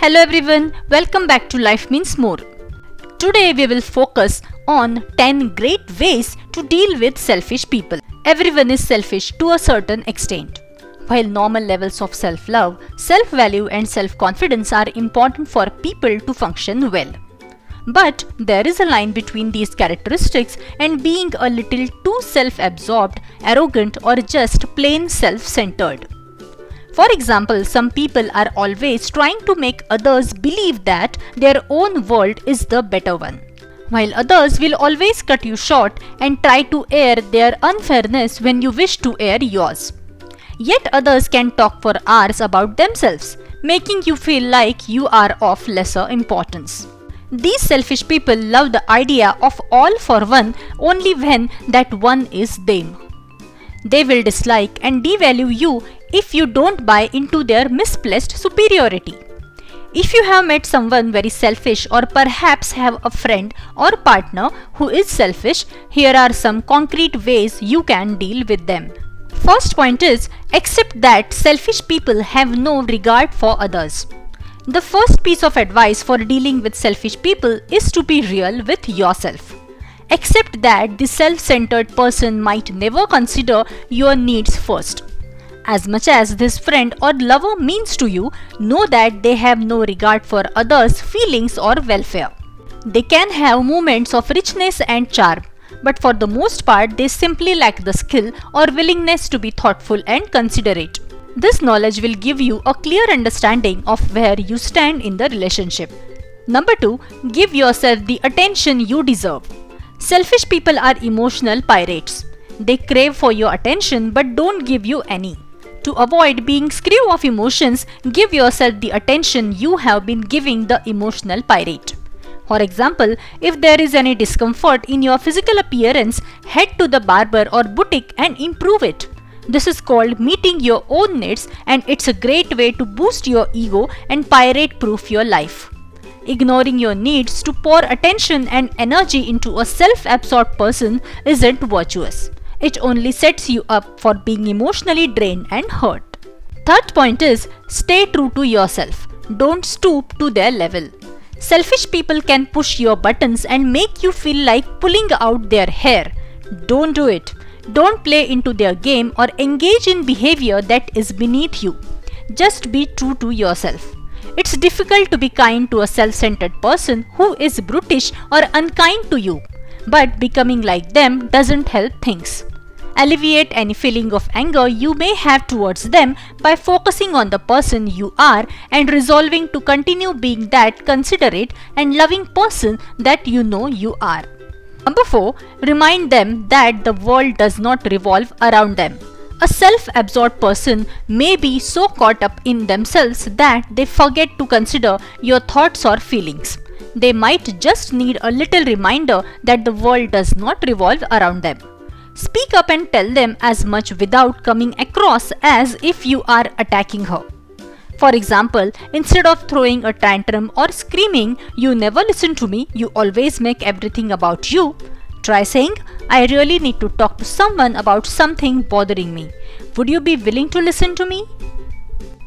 Hello everyone, welcome back to Life Means More. Today we will focus on 10 great ways to deal with selfish people. Everyone is selfish to a certain extent. While normal levels of self-love, self-value and self-confidence are important for people to function well. But there is a line between these characteristics and being a little too self-absorbed, arrogant or just plain self-centered. For example, some people are always trying to make others believe that their own world is the better one, while others will always cut you short and try to air their unfairness when you wish to air yours. Yet others can talk for hours about themselves, making you feel like you are of lesser importance. These selfish people love the idea of all for one only when that one is them. They will dislike and devalue you if you don't buy into their misplaced superiority. If you have met someone very selfish or perhaps have a friend or partner who is selfish, here are some concrete ways you can deal with them. First point is, accept that selfish people have no regard for others. The first piece of advice for dealing with selfish people is to be real with yourself. Accept that the self-centered person might never consider your needs first. As much as this friend or lover means to you, know that they have no regard for others' feelings or welfare. They can have moments of richness and charm, but for the most part they simply lack the skill or willingness to be thoughtful and considerate. This knowledge will give you a clear understanding of where you stand in the relationship. Number 2. Give yourself the attention you deserve. Selfish people are emotional pirates. They crave for your attention but don't give you any. To avoid being screw of emotions, give yourself the attention you have been giving the emotional pirate. For example, if there is any discomfort in your physical appearance, head to the barber or boutique and improve it. This is called meeting your own needs, and it's a great way to boost your ego and pirate-proof your life. Ignoring your needs to pour attention and energy into a self-absorbed person isn't virtuous. It only sets you up for being emotionally drained and hurt. Third point is, stay true to yourself. Don't stoop to their level. Selfish people can push your buttons and make you feel like pulling out their hair. Don't do it. Don't play into their game or engage in behavior that is beneath you. Just be true to yourself. It's difficult to be kind to a self-centered person who is brutish or unkind to you, but becoming like them doesn't help things. Alleviate any feeling of anger you may have towards them by focusing on the person you are and resolving to continue being that considerate and loving person that you know you are. Number 4. Remind them that the world does not revolve around them. A self-absorbed person may be so caught up in themselves that they forget to consider your thoughts or feelings. They might just need a little reminder that the world does not revolve around them. Speak up and tell them as much without coming across as if you are attacking her. For example, instead of throwing a tantrum or screaming, "You never listen to me, you always make everything about you," try saying, "I really need to talk to someone about something bothering me. Would you be willing to listen to me?"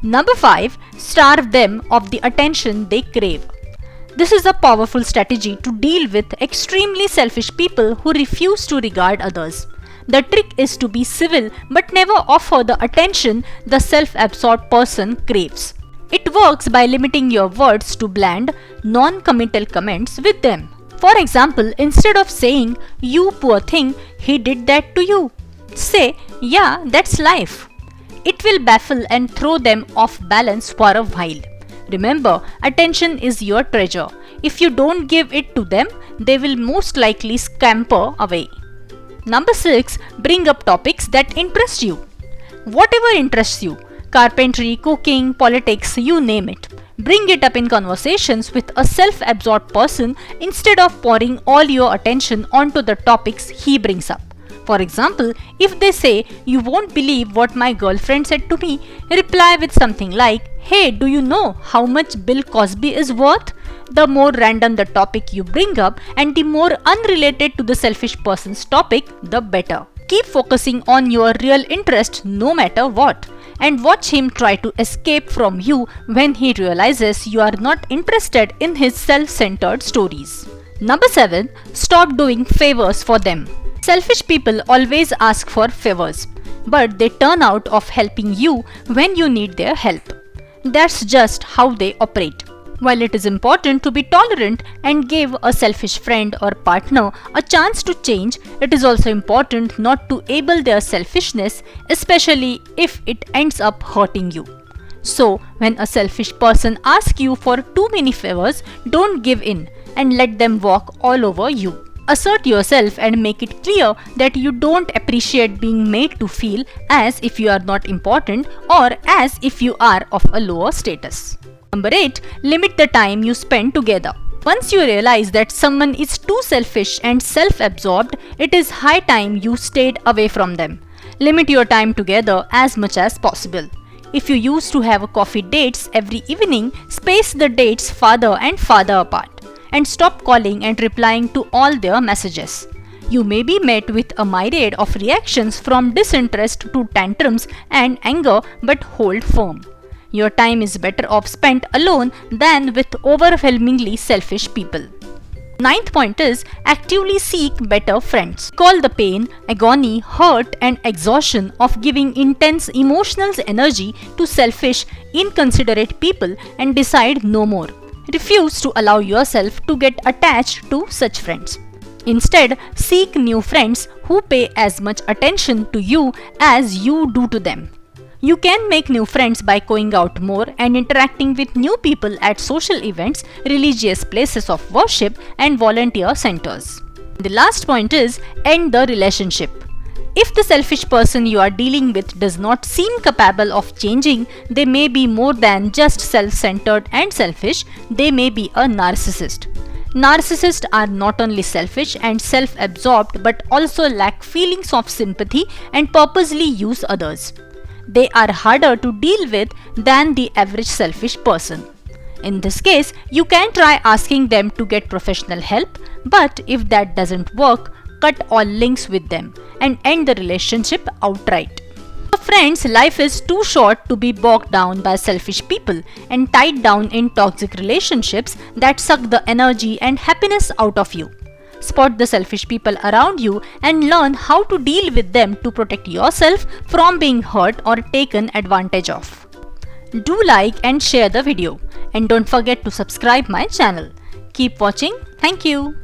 Number 5. Starve them of the attention they crave. This is a powerful strategy to deal with extremely selfish people who refuse to regard others. The trick is to be civil but never offer the attention the self-absorbed person craves. It works by limiting your words to bland, non-committal comments with them. For example, instead of saying, "You poor thing, he did that to you," say, "Yeah, that's life." It will baffle and throw them off balance for a while. Remember, attention is your treasure. If you don't give it to them, they will most likely scamper away. Number 6. Bring up topics that interest you. Whatever interests you, carpentry, cooking, politics, you name it. Bring it up in conversations with a self-absorbed person instead of pouring all your attention onto the topics he brings up. For example, if they say, "You won't believe what my girlfriend said to me," reply with something like, "Hey, do you know how much Bill Cosby is worth?" The more random the topic you bring up and the more unrelated to the selfish person's topic, the better. Keep focusing on your real interest no matter what. and watch him try to escape from you when he realizes you are not interested in his self-centered stories. Number 7. Stop doing favors for them. Selfish people always ask for favors, but they turn out of helping you when you need their help. That's just how they operate. While it is important to be tolerant and give a selfish friend or partner a chance to change, it is also important not to enable their selfishness, especially if it ends up hurting you. So, when a selfish person asks you for too many favors, don't give in and let them walk all over you. Assert yourself and make it clear that you don't appreciate being made to feel as if you are not important or as if you are of a lower status. Number 8. Limit the time you spend together. Once you realize that someone is too selfish and self-absorbed, it is high time you stayed away from them. Limit your time together as much as possible. If you used to have coffee dates every evening, space the dates farther and farther apart, and stop calling and replying to all their messages. You may be met with a myriad of reactions from disinterest to tantrums and anger, but hold firm. Your time is better off spent alone than with overwhelmingly selfish people. Ninth point is actively seek better friends. Call the pain, agony, hurt and exhaustion of giving intense emotional energy to selfish, inconsiderate people and decide no more. Refuse to allow yourself to get attached to such friends. Instead, seek new friends who pay as much attention to you as you do to them. You can make new friends by going out more and interacting with new people at social events, religious places of worship, and volunteer centers. The last point is end the relationship. If the selfish person you are dealing with does not seem capable of changing, they may be more than just self-centered and selfish, they may be a narcissist. Narcissists are not only selfish and self-absorbed but also lack feelings of sympathy and purposely use others. They are harder to deal with than the average selfish person. In this case, you can try asking them to get professional help, but if that doesn't work, cut all links with them and end the relationship outright. Friends, life is too short to be bogged down by selfish people and tied down in toxic relationships that suck the energy and happiness out of you. Spot the selfish people around you and learn how to deal with them to protect yourself from being hurt or taken advantage of. Do like and share the video, and don't forget to subscribe my channel. Keep watching. Thank you.